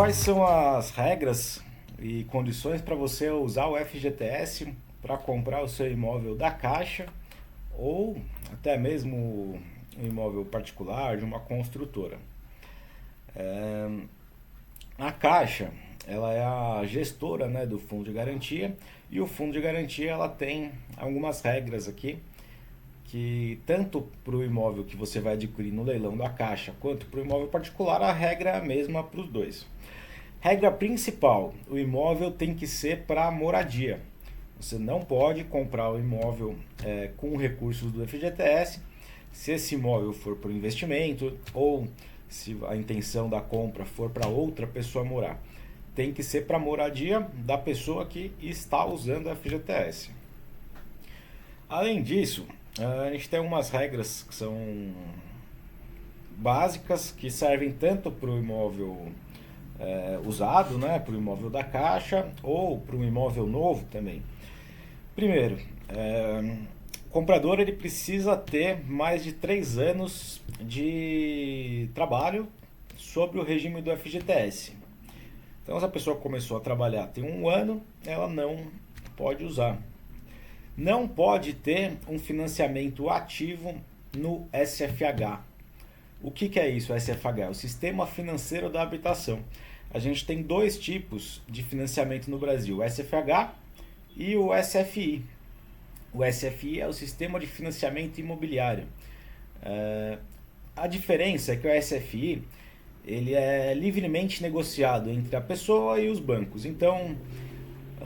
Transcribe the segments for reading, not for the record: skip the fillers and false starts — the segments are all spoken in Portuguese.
quais são as regras e condições para você usar o FGTS para comprar o seu imóvel da Caixa ou até mesmo um imóvel particular de uma construtora? A Caixa, ela é a gestora, né, do Fundo de Garantia, e o Fundo de Garantia ela tem algumas regras aqui que tanto para o imóvel que você vai adquirir no leilão da Caixa quanto para o imóvel particular a regra é a mesma para os dois. Regra principal: o imóvel tem que ser para moradia. Você não pode comprar o imóvel com recursos do FGTS se esse imóvel for para investimento ou se a intenção da compra for para outra pessoa morar. Tem que ser para moradia da pessoa que está usando o FGTS. Além disso, a gente tem umas regras que são básicas que servem tanto para o imóvel usado, né, para o imóvel da Caixa ou para um imóvel novo também. Primeiro, o comprador ele precisa ter mais de 3 anos de trabalho sobre o regime do FGTS. Então, se a pessoa começou a trabalhar tem 1 ano, ela não pode usar. Não pode ter um financiamento ativo no SFH. O que é isso, o SFH? É o Sistema Financeiro da Habitação. A gente tem 2 tipos de financiamento no Brasil, o SFH e o SFI. O SFI é o Sistema de Financiamento Imobiliário. A diferença é que o SFI ele é livremente negociado entre a pessoa e os bancos. Então,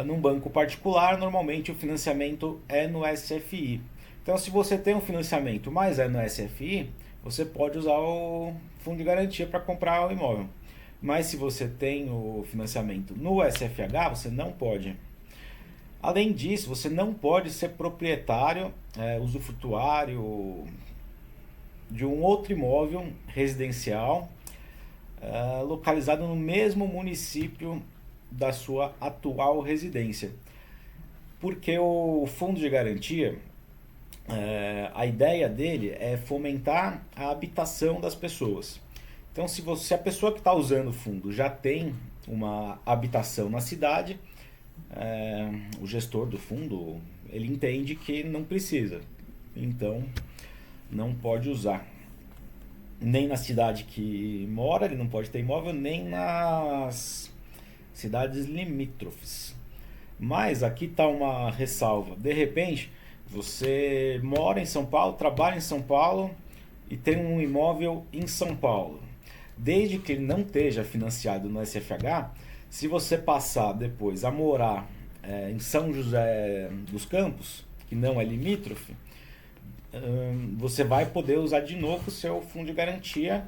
num banco particular, normalmente o financiamento é no SFI. Então, se você tem um financiamento, mas é no SFI, você pode usar o fundo de garantia para comprar o imóvel. Mas se você tem o financiamento no SFH, você não pode. Além disso, você não pode ser proprietário, usufrutuário de um outro imóvel residencial localizado no mesmo município da sua atual residência. Porque o fundo de garantia, a ideia dele é fomentar a habitação das pessoas. Então, se a pessoa que está usando o fundo já tem uma habitação na cidade, o gestor do fundo ele entende que não precisa, então não pode usar. Nem na cidade que mora, ele não pode ter imóvel, nem nas cidades limítrofes. Mas aqui está uma ressalva. De repente, você mora em São Paulo, trabalha em São Paulo e tem um imóvel em São Paulo. Desde que ele não esteja financiado no SFH, se você passar depois a morar em São José dos Campos, que não é limítrofe, você vai poder usar de novo o seu fundo de garantia,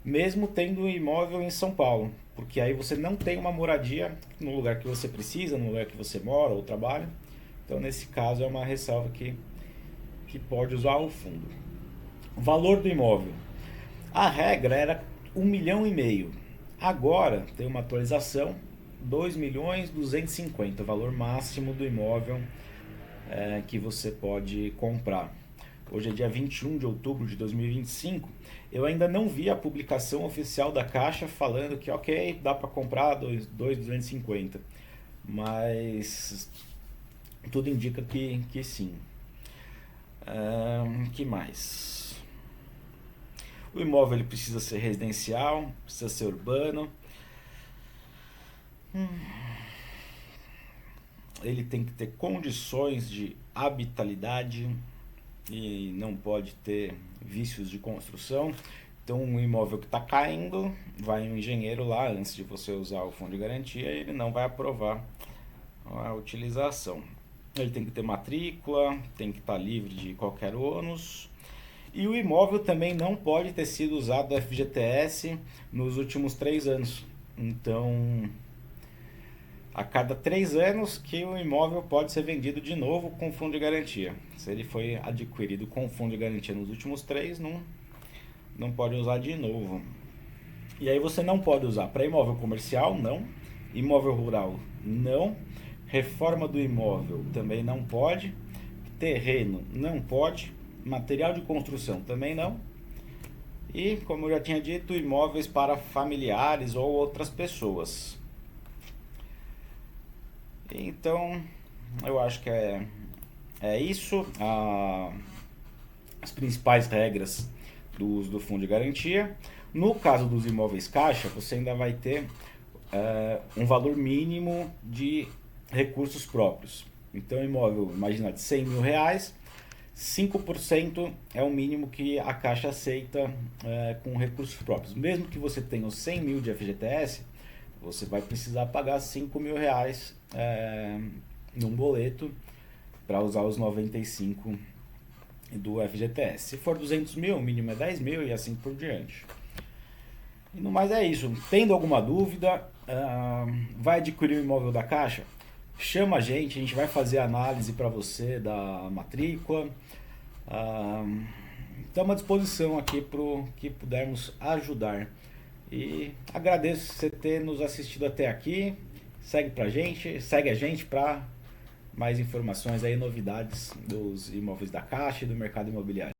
mesmo tendo um imóvel em São Paulo, porque aí você não tem uma moradia no lugar que você precisa, no lugar que você mora ou trabalha. Então, nesse caso, é uma ressalva que pode usar o fundo. O valor do imóvel. A regra era 1,5 milhão. Agora tem uma atualização, 2.250.000, o valor máximo do imóvel que você pode comprar. Hoje é dia 21 de outubro de 2025. Eu ainda não vi a publicação oficial da Caixa falando que ok, dá para comprar 2.250, mas tudo indica que sim. Que mais? O imóvel ele precisa ser residencial, precisa ser urbano. Ele tem que ter condições de habitabilidade e não pode ter vícios de construção. Então, um imóvel que está caindo, vai um engenheiro lá antes de você usar o fundo de garantia, ele não vai aprovar a utilização. Ele tem que ter matrícula, tem que estar livre de qualquer ônus. E o imóvel também não pode ter sido usado do FGTS nos últimos 3 anos. Então, a cada 3 anos que o imóvel pode ser vendido de novo com fundo de garantia. Se ele foi adquirido com fundo de garantia nos últimos 3, não pode usar de novo. E aí você não pode usar para imóvel comercial, não. Imóvel rural, não. Reforma do imóvel também não pode. Terreno, não pode. Material de construção também não. E, como eu já tinha dito, imóveis para familiares ou outras pessoas. Então, eu acho que é isso. As principais regras do uso do fundo de garantia. No caso dos imóveis caixa, você ainda vai ter um valor mínimo de recursos próprios. Então, imóvel, imagina, de 100 mil reais, 5% é o mínimo que a Caixa aceita com recursos próprios. Mesmo que você tenha os 100 mil de FGTS, você vai precisar pagar 5 mil reais num boleto para usar os 95 do FGTS. Se for 200 mil, o mínimo é 10 mil e assim por diante. E no mais é isso. Tendo alguma dúvida, vai adquirir o imóvel da Caixa? Chama a gente vai fazer a análise para você da matrícula. Estamos à disposição aqui para o que pudermos ajudar. E agradeço você ter nos assistido até aqui. Segue a gente para mais informações aí, novidades dos imóveis da Caixa e do mercado imobiliário.